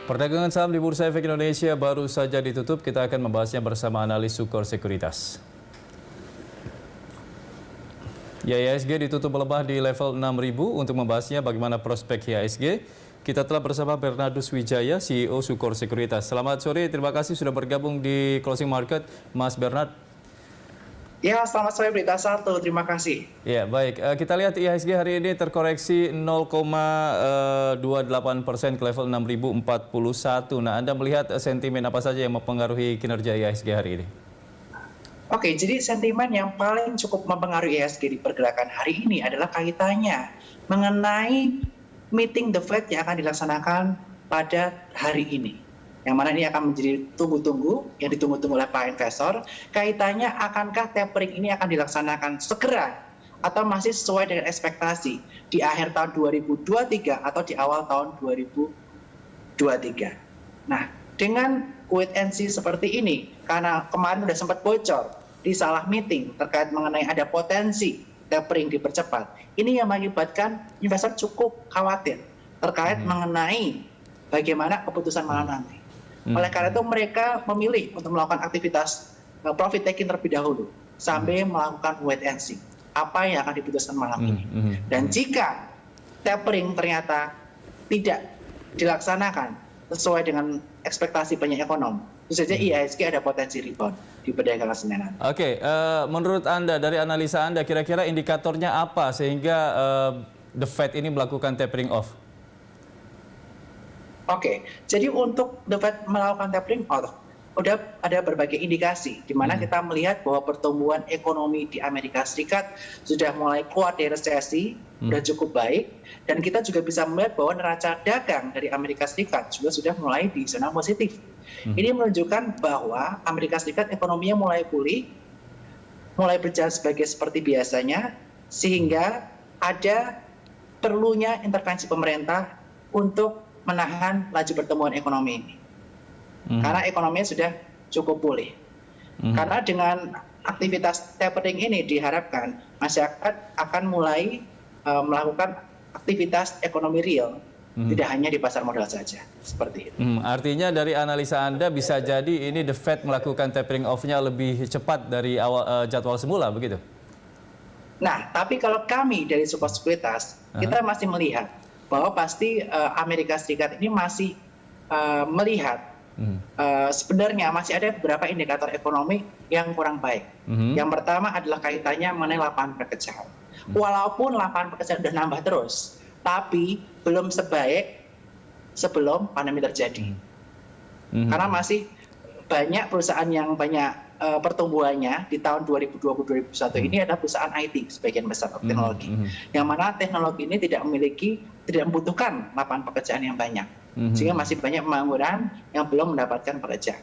Perdagangan saham di Bursa Efek Indonesia baru saja ditutup. Kita akan membahasnya bersama analis Sukor Sekuritas. Ya, IHSG ditutup melemah di level 6.000. Untuk membahasnya bagaimana prospek IHSG, kita telah bersama Bernardus Wijaya, CEO Sukor Sekuritas. Selamat sore, terima kasih sudah bergabung di Closing Market, Mas Bernard. Ya, selamat sore Berita Satu, terima kasih. Ya, baik. Kita lihat IHSG hari ini terkoreksi 0,28% ke level 6.041. Nah, Anda melihat sentimen apa saja yang mempengaruhi kinerja IHSG hari ini? Oke, jadi sentimen yang paling cukup mempengaruhi IHSG di pergerakan hari ini adalah kaitannya mengenai meeting the Fed yang akan dilaksanakan pada hari ini. Yang mana ini akan menjadi yang ditunggu-tunggu oleh para investor. Kaitannya akankah tapering ini akan dilaksanakan segera atau masih sesuai dengan ekspektasi di akhir tahun 2023 atau di awal tahun 2023. Nah, dengan wait and see seperti ini, karena kemarin sudah sempat bocor di salah meeting terkait mengenai ada potensi tapering dipercepat, ini yang mengakibatkan investor cukup khawatir terkait mengenai bagaimana keputusan malam nanti. Oleh karena itu mereka memilih untuk melakukan aktivitas profit taking terlebih dahulu sampai melakukan wait and see apa yang akan diputuskan malam ini. Dan jika tapering ternyata tidak dilaksanakan sesuai dengan ekspektasi banyak ekonom, tentu saja IHSG ada potensi rebound di perdagangan Senin nanti. Oke, menurut Anda, dari analisa Anda, kira-kira indikatornya apa sehingga the Fed ini melakukan tapering off? Oke, jadi untuk The Fed melakukan tapering off, udah ada berbagai indikasi di mana kita melihat bahwa pertumbuhan ekonomi di Amerika Serikat sudah mulai keluar dari resesi, sudah cukup baik, dan kita juga bisa melihat bahwa neraca dagang dari Amerika Serikat juga sudah mulai di zona positif. Ini menunjukkan bahwa Amerika Serikat ekonominya mulai pulih, mulai berjalan seperti biasanya, sehingga ada perlunya intervensi pemerintah untuk menahan laju pertumbuhan ekonomi ini. Karena ekonominya sudah cukup pulih. Karena dengan aktivitas tapering ini diharapkan masyarakat akan mulai melakukan aktivitas ekonomi real, tidak hanya di pasar modal saja. Seperti itu. Artinya dari analisa Anda bisa jadi ini the Fed melakukan tapering off-nya lebih cepat dari awal jadwal semula, begitu? Nah, tapi kalau kami dari Sukor Sekuritas, kita masih melihat bahwa pasti Amerika Serikat ini masih melihat sebenarnya masih ada beberapa indikator ekonomi yang kurang baik. Yang pertama adalah kaitannya mengenai lapangan pekerjaan. Walaupun lapangan pekerjaan sudah nambah terus, tapi belum sebaik sebelum pandemi terjadi. Karena masih banyak perusahaan yang banyak pertumbuhannya di tahun 2020-2021 ini adalah perusahaan IT sebagian besar teknologi, yang mana teknologi ini tidak membutuhkan lapangan pekerjaan yang banyak, sehingga masih banyak pengangguran yang belum mendapatkan pekerjaan.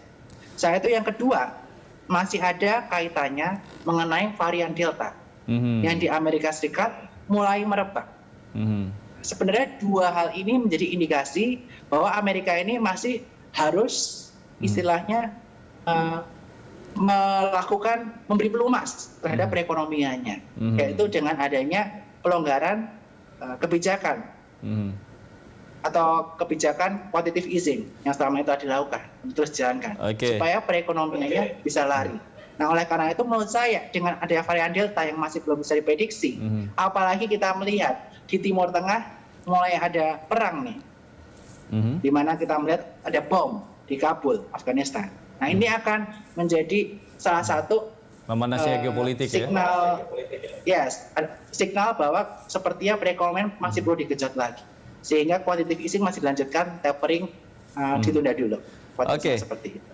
Selain itu yang kedua, masih ada kaitannya mengenai varian Delta yang di Amerika Serikat mulai merebak. Sebenarnya dua hal ini menjadi indikasi bahwa Amerika ini masih harus istilahnya memberi pelumas terhadap perekonomiannya, yaitu dengan adanya pelonggaran kebijakan atau kebijakan quantitative easing yang selama itu telah dilakukan untuk terus dijalankan, supaya perekonomiannya bisa lari. Nah, oleh karena itu menurut saya dengan adanya varian Delta yang masih belum bisa diprediksi, apalagi kita melihat di Timur Tengah mulai ada perang nih, di mana kita melihat ada bom di Kabul, Afghanistan. Nah, ini akan menjadi salah satu memanasnya geopolitik signal, signal bahwa sepertinya perekonomian masih perlu dikejut lagi, sehingga quantitative easing masih dilanjutkan, tapering ditunda dulu. Seperti itu.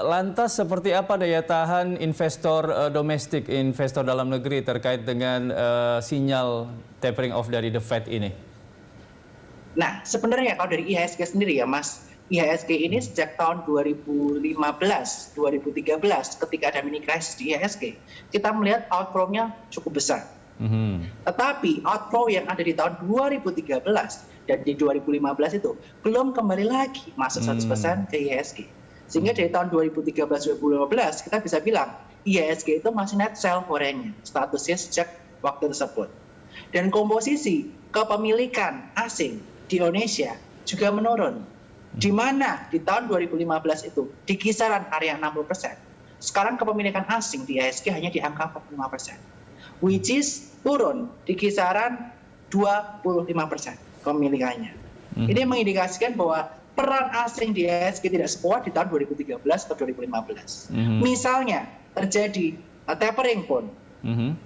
Lantas seperti apa daya tahan investor domestik, investor dalam negeri terkait dengan sinyal tapering off dari the Fed ini? Nah, sebenarnya kalau dari IHSG sendiri ya, Mas, IHSG ini sejak tahun 2015-2013 ketika ada mini crisis di IHSG, kita melihat outflow-nya cukup besar. Tetapi outflow yang ada di tahun 2013 dan di 2015 itu belum kembali lagi masuk 100% ke IHSG. Sehingga dari tahun 2013-2015 kita bisa bilang IHSG itu masih net sell foreign-nya statusnya sejak waktu tersebut. Dan komposisi kepemilikan asing di Indonesia juga menurun. Di mana di tahun 2015 itu di kisaran area 60%. Sekarang kepemilikan asing di IHSG hanya di angka 45%. Which is turun di kisaran 25% kepemilikannya. Ini mengindikasikan bahwa peran asing di IHSG tidak sekuat di tahun 2013 atau 2015. Misalnya terjadi tapering pun,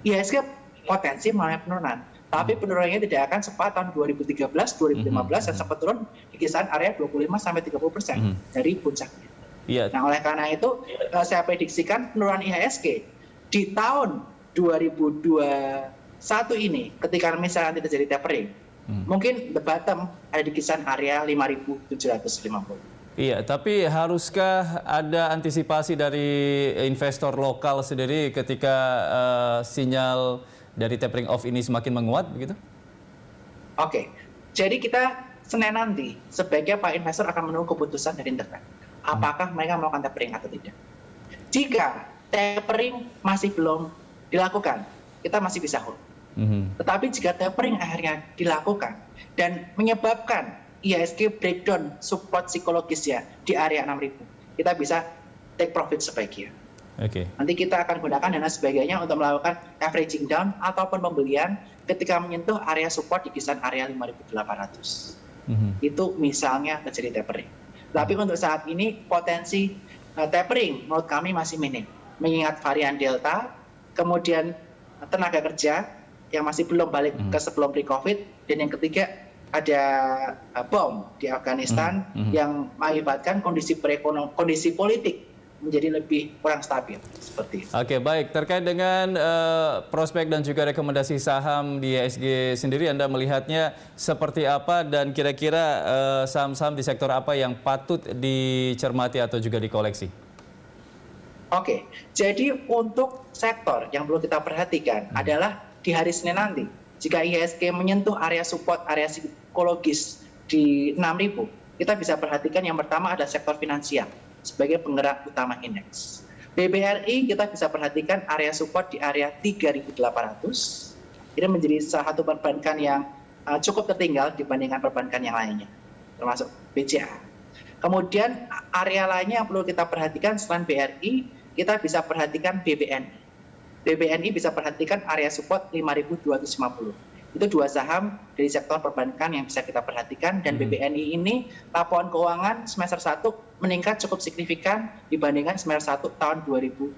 IHSG potensi mengalami penurunan. Tapi penurunannya tidak akan secepat tahun 2013, 2015 dan sempat turun di kisaran area 25-30% dari puncaknya. Iya. Nah, oleh karena itu saya prediksikan penurunan IHSG di tahun 2021 ini, ketika misalnya tidak terjadi tapering, mungkin the bottom ada di kisaran area 5.750. Iya, tapi haruskah ada antisipasi dari investor lokal sendiri ketika sinyal dari tapering off ini semakin menguat, begitu? Oke, jadi kita Senin nanti sebaiknya Pak investor akan menunggu keputusan dari Interbank. Apakah mereka melakukan tapering atau tidak. Jika tapering masih belum dilakukan, kita masih bisa hold. Tetapi jika tapering akhirnya dilakukan dan menyebabkan IHSG breakdown support psikologis ya di area 6.000, kita bisa take profit sebaiknya. Nanti kita akan gunakan dana sebagainya untuk melakukan averaging down ataupun pembelian ketika menyentuh area support di kisaran area 5.800. Itu misalnya terjadi tapering. Tapi untuk saat ini potensi tapering menurut kami masih minim. Mengingat varian Delta, kemudian tenaga kerja yang masih belum balik ke sebelum pre-COVID, dan yang ketiga ada bom di Afghanistan yang mengakibatkan kondisi politik menjadi lebih kurang stabil seperti itu. Oke, baik. Terkait dengan prospek dan juga rekomendasi saham di IHSG sendiri, Anda melihatnya seperti apa dan kira-kira saham-saham di sektor apa yang patut dicermati atau juga dikoleksi? Oke, jadi untuk sektor yang perlu kita perhatikan adalah di hari Senin nanti, jika IHSG menyentuh area support, area psikologis di 6.000, kita bisa perhatikan yang pertama ada sektor finansial sebagai penggerak utama indeks. BBRI kita bisa perhatikan area support di area 3.800. Ini menjadi salah satu perbankan yang cukup tertinggal dibandingkan perbankan yang lainnya, termasuk BCA. Kemudian area lainnya yang perlu kita perhatikan selain BRI, kita bisa perhatikan BBNI. BBNI bisa perhatikan area support 5.250. Itu dua saham dari sektor perbankan yang bisa kita perhatikan, dan BBNI ini laporan keuangan semester 1 meningkat cukup signifikan dibandingkan semester 1 tahun 2020.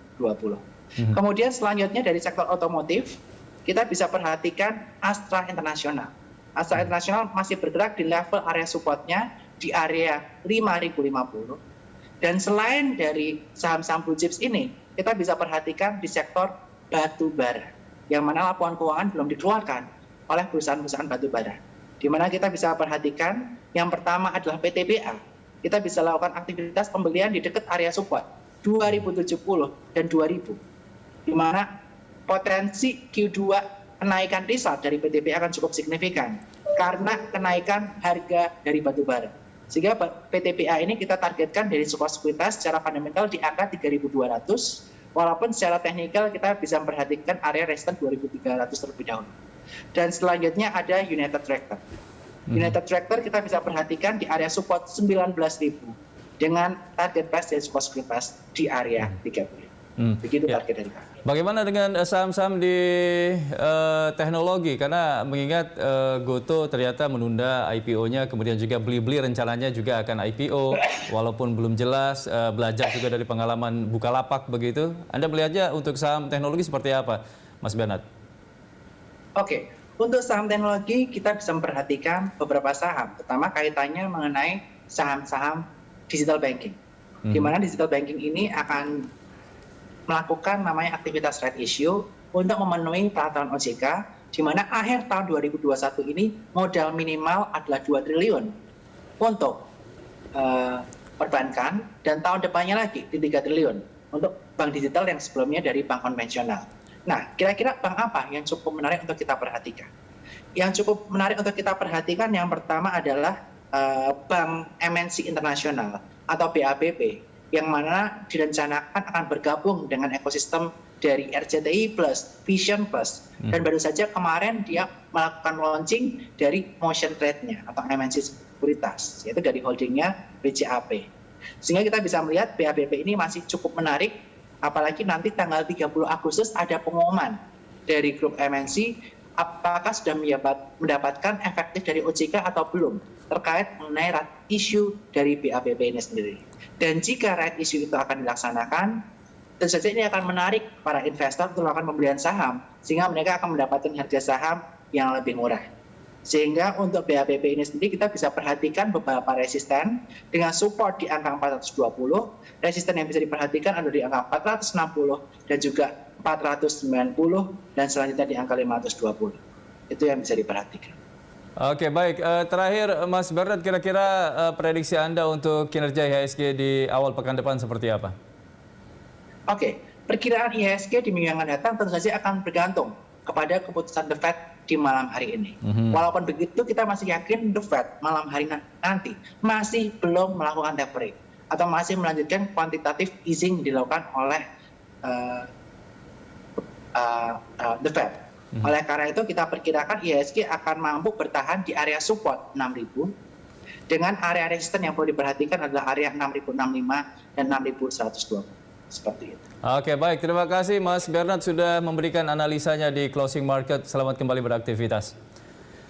Kemudian selanjutnya dari sektor otomotif, kita bisa perhatikan Astra International. Astra International masih bergerak di level area supportnya di area 5.050. Dan selain dari saham-saham blue chips ini, kita bisa perhatikan di sektor batu bara, yang mana laporan keuangan belum dikeluarkan oleh perusahaan-perusahaan batu bara. Di mana kita bisa perhatikan yang pertama adalah PTBA. Kita bisa lakukan aktivitas pembelian di dekat area support 2070 dan 2000. Di mana potensi Q2 kenaikan result dari PTBA akan cukup signifikan karena kenaikan harga dari batu bara. Sehingga PTBA ini kita targetkan dari sekuritas secara fundamental di angka 3.200, walaupun secara teknikal kita bisa memperhatikan area resistance 2.300 terlebih dahulu. Dan selanjutnya ada United Tractor. United Tractor kita bisa perhatikan di area support 19.000 dengan target price dari sekuritas di area 30. Begitu target dari kami. Bagaimana dengan saham-saham di teknologi? Karena mengingat Goto ternyata menunda IPO-nya, kemudian juga Blibli rencananya juga akan IPO, walaupun belum jelas, belajar juga dari pengalaman Bukalapak begitu. Anda melihatnya untuk saham teknologi seperti apa, Mas Bernard? Oke, untuk saham teknologi kita bisa memperhatikan beberapa saham, terutama kaitannya mengenai saham-saham digital banking. Di mana digital banking ini akan melakukan namanya aktivitas right issue untuk memenuhi peraturan OJK, di mana akhir tahun 2021 ini modal minimal adalah 2 triliun untuk perbankan, dan tahun depannya lagi di 3 triliun untuk bank digital yang sebelumnya dari bank konvensional. Nah, kira-kira bank apa yang cukup menarik untuk kita perhatikan? Yang cukup menarik untuk kita perhatikan yang pertama adalah Bank MNC Internasional atau BABP, yang mana direncanakan akan bergabung dengan ekosistem dari RCTI Plus, Vision Plus, dan baru saja kemarin dia melakukan launching dari Motion Trade-nya atau MNC Sekuritas, yaitu dari holdingnya BCAP. Sehingga kita bisa melihat BABP ini masih cukup menarik, apalagi nanti tanggal 30 Agustus ada pengumuman dari grup MNC apakah sudah mendapatkan efektif dari OJK atau belum terkait mengenai right issue dari BABP ini sendiri. Dan jika right issue itu akan dilaksanakan, tentu saja ini akan menarik para investor untuk melakukan pembelian saham, sehingga mereka akan mendapatkan harga saham yang lebih murah. Sehingga untuk BABP ini sendiri kita bisa perhatikan beberapa resisten dengan support di angka 420, resisten yang bisa diperhatikan ada di angka 460 dan juga 490 dan selanjutnya di angka 520. Itu yang bisa diperhatikan. Oke, baik. Terakhir, Mas Bernard, kira-kira prediksi Anda untuk kinerja IHSG di awal pekan depan seperti apa? Oke, perkiraan IHSG di minggu yang akan datang tentu saja akan bergantung kepada keputusan The Fed di malam hari ini. Walaupun begitu, kita masih yakin The Fed malam hari nanti masih belum melakukan tapering atau masih melanjutkan quantitative easing dilakukan oleh The Fed. Oleh karena itu, kita perkirakan IHSG akan mampu bertahan di area support 6.000 dengan area resisten yang perlu diperhatikan adalah area 6.065 dan 6.120. Seperti itu. Oke, baik. Terima kasih Mas Bernard sudah memberikan analisanya di closing market. Selamat kembali beraktivitas.